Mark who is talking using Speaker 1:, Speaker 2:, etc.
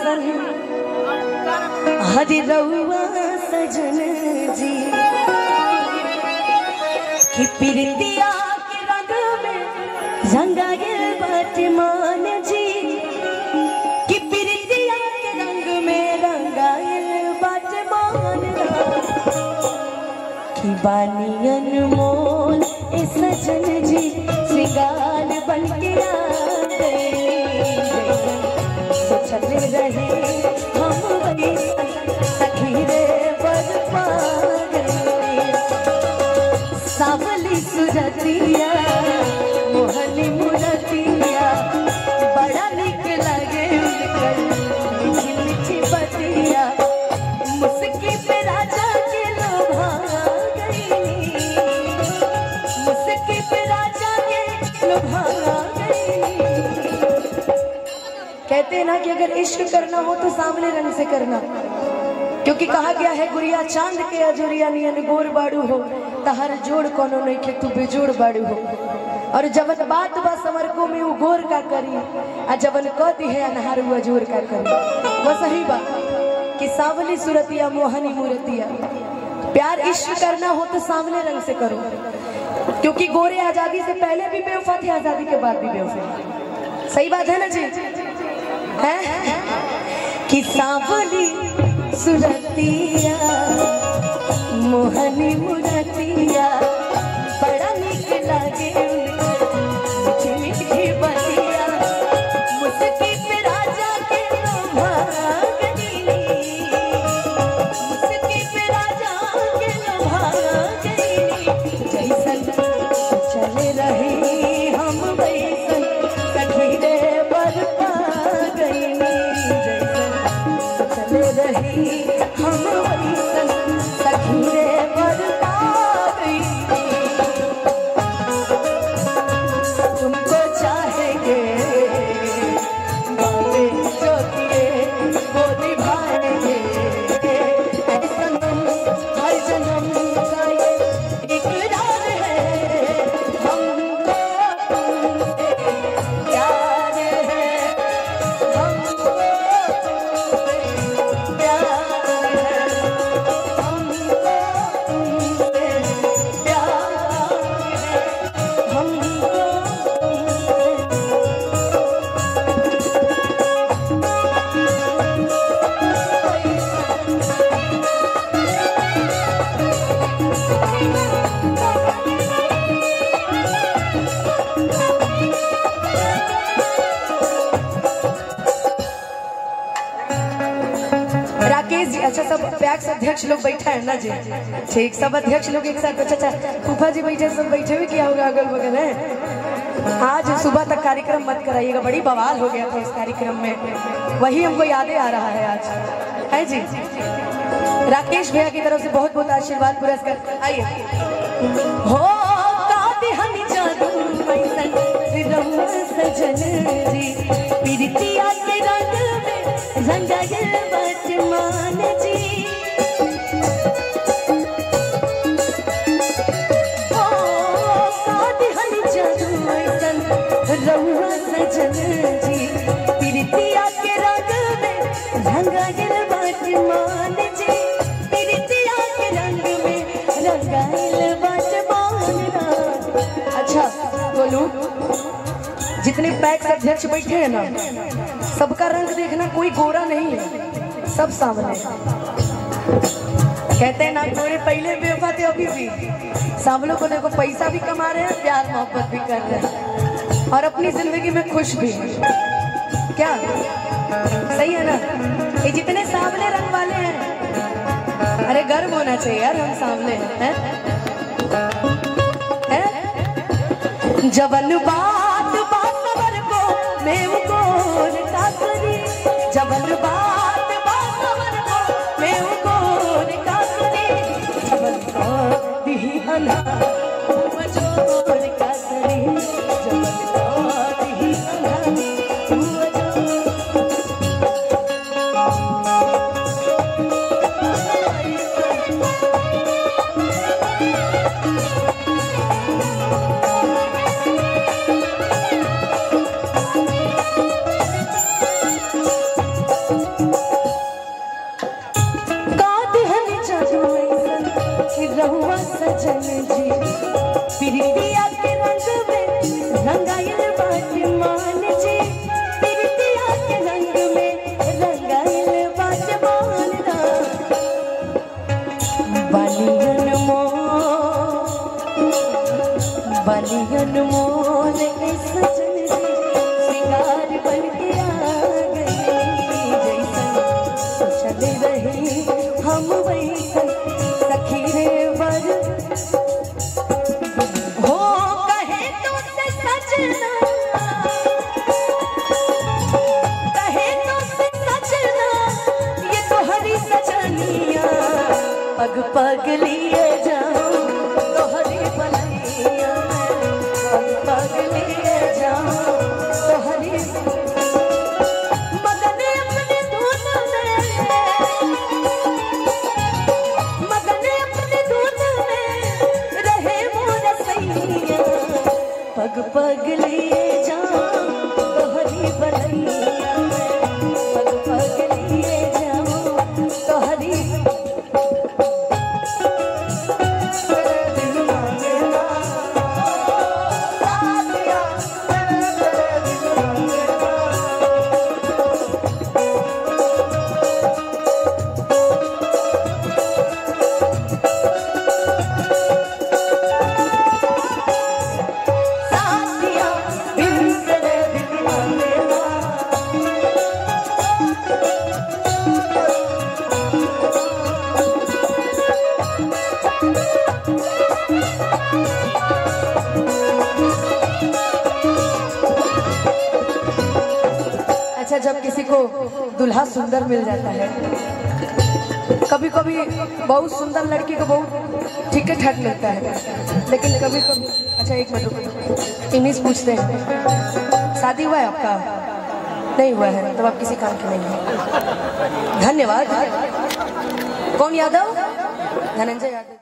Speaker 1: सन हरि रउआ सजन जी कि प्रीतिया के रंग में रंगायल बाटे मान जी कि प्रीतिया के रंग में रंगायल बाटे मान कि बानी अनमोल ए सजन जी श्रृंगार बन के आ गए सोचल रहे हम वही सखी रे बड़ पा गए सावली सुरतिया मोहनी मुरतिया बड़ा निक लगे उनकर मीठी मीठी बतिया मुस्की पे राजा के लोभा गई मुस्की पे राजा के लोभा गई। कहते हैं ना कि अगर इश्क करना हो तो सांवले रंग से करना, क्योंकि कहा गया है गुड़िया चांद के अजोरिया नियन गोर बाड़ू हो तहर जोड़ कोनो नहीं के तू बेजोड़ बाड़ू हो। और जबन बात बा समरको में वो गोर का करी आ जबन कहती है अनहार वो अजोर का करी। वो सही बात कि सांवली सूरतिया मोहनी मूर्तिया प्यार इश्क करना हो तो सांवले रंग से करो, क्योंकि गोरे आजादी से पहले भी बेवफा थे, आजादी के बाद भी बेवफा। सही बात है ना जी है कि सांवली सूरतिया मोहनी मूर्तिया बड़ा निक लागे मीठी मीठी बतिया मुस्की पे राजा के लोभा गई मुस्की पे राजा के लोभा गई जैसन चले रहे हम वैसन सखी रे बड़ पा गई जैसन चले रहे हम वैसन सखी रे बड़ पा गई। तुमको चाहेंगे बातें जो किए वो निभाएंगे सनम हर जन्म का ये इकरार है हमको तुमसे प्यार है हमको तुमसे प्यार है हमको तुमसे प्यार है हमको राकेश जी, अच्छा सब पैक्स अध्यक्ष लोग बैठा है ना जी, ठीक सब अध्यक्ष लोग एक साथ। अच्छा फूफा जी बैठे, सब बैठे हुए क्या होगा अगल बगल है। आज सुबह तक कार्यक्रम मत कराइएगा, बड़ी बवाल हो गया था इस कार्यक्रम में, वही हमको यादें आ रहा है आज है जी। राकेश भैया की तरफ से बहुत बहुत आशीर्वाद पुरस्कार। आइए हो काते हम जादू मैसन रउआ सजन जी प्रीतिया के रंग में रंगायल बाटे मान जी ओ काते हम जादू मैसन रउआ सजन जी प्रीतिया के रंग में रंगायल बाटे मान जी प्रीतिया के रंग में रंगायल बाटे मान। अच्छा बोलू, जितने पैक्स अध्यक्ष बैठे हैं ना सबका रंग देखना, कोई गोरा नहीं है, सब सामने। कहते हैं ना गोरे पहले बेवफा थे, अभी भी सांवलों को देखो पैसा भी कमा रहे हैं, प्यार मोहब्बत भी कर रहे हैं और अपनी जिंदगी में खुश भी है। क्या सही है ना? ये जितने सांवले रंग वाले हैं, अरे गर्व होना चाहिए यार, हम सांवले हैं। जबन बात बासवर को मैं को का करी जबन बात बासवर को मैं को का करी जबन का दी अना मजोर का करी जबन का दी अना पगलिए जाऊं तोहरी बनैया पग पगलिए जाऊं तोहरी मगन अपने धुन में रहे मोर सैया पग पगलिए जाऊं तोहरी बनैया पग पगलिए जाऊं तोहरी अच्छा, जब किसी को दुल्हा सुंदर मिल जाता है, कभी कभी बहुत सुंदर लड़की को बहुत ठीक ठाक लगता है, लेकिन कभी कभी अच्छा एक मिनट इंग्लिश पूछते हैं, शादी हुआ है आपका? नहीं हुआ है, तब आप किसी काम के नहीं हैं। धन्यवाद। कौन यादव? धनंजय यादव।